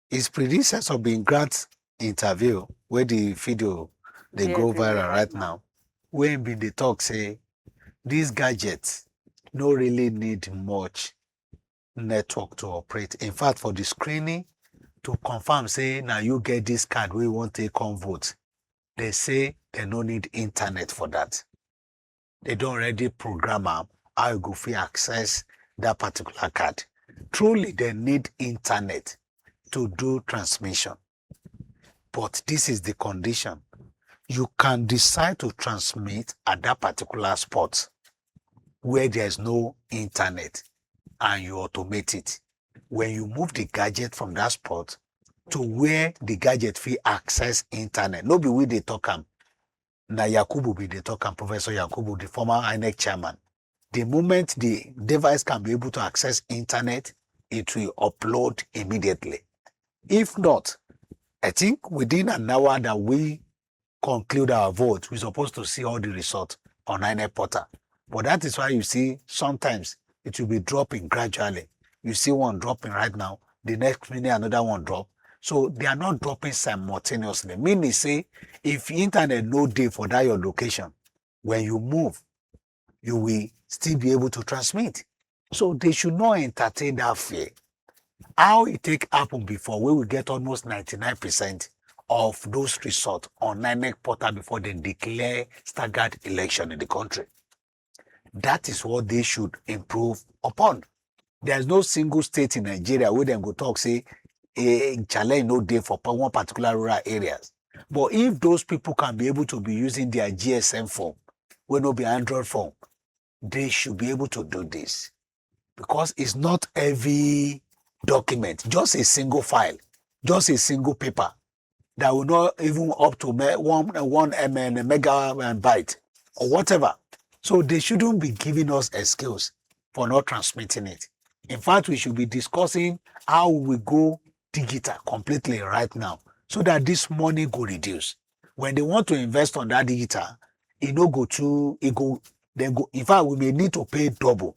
His predecessor been grant interview where the video they There go everywhere viral right right now. now. When been the talk say these gadgets no really need much network to operate. In fact, for the screening to confirm say now you get this card we want to come vote, they say they no need internet for that. They don't already program am how you go fit access that particular card. Truly, they need internet to do transmission. But this is the condition. You can decide to transmit at that particular spot where there's no internet and you automate it. When you move the gadget from that spot to where the gadget fit access internet, no be we dey talk am. Na Yakubu be dey talk am, Professor Yakubu, the former INEC chairman. The moment the device can be able to access internet, it will upload immediately. If not, I think within an hour that we conclude our vote, we're supposed to see all the results on INEC portal. But that is why you see sometimes it will be dropping gradually. You see one dropping right now, the next minute another one drop. So they are not dropping simultaneously. Meaning say, if internet no day for that your location, when you move, you will still be able to transmit. So they should not entertain that fear. How it take happen before, we will get almost 99% of those results on INEC portal before they declare staggered election in the country. That is what they should improve upon. There's no single state in Nigeria where they go talk say a challenge no day for one particular rural areas. But if those people can be able to be using their GSM phone, will not be Android phone, they should be able to do this. Because it's not every document, just a single file, just a single paper that will not even up to one megabyte or whatever. So they shouldn't be giving us excuse for not transmitting it. In fact, we should be discussing how we go digital completely right now so that this money go reduce. When they want to invest on that digital, it no go to, it go, then go. In fact, we may need to pay double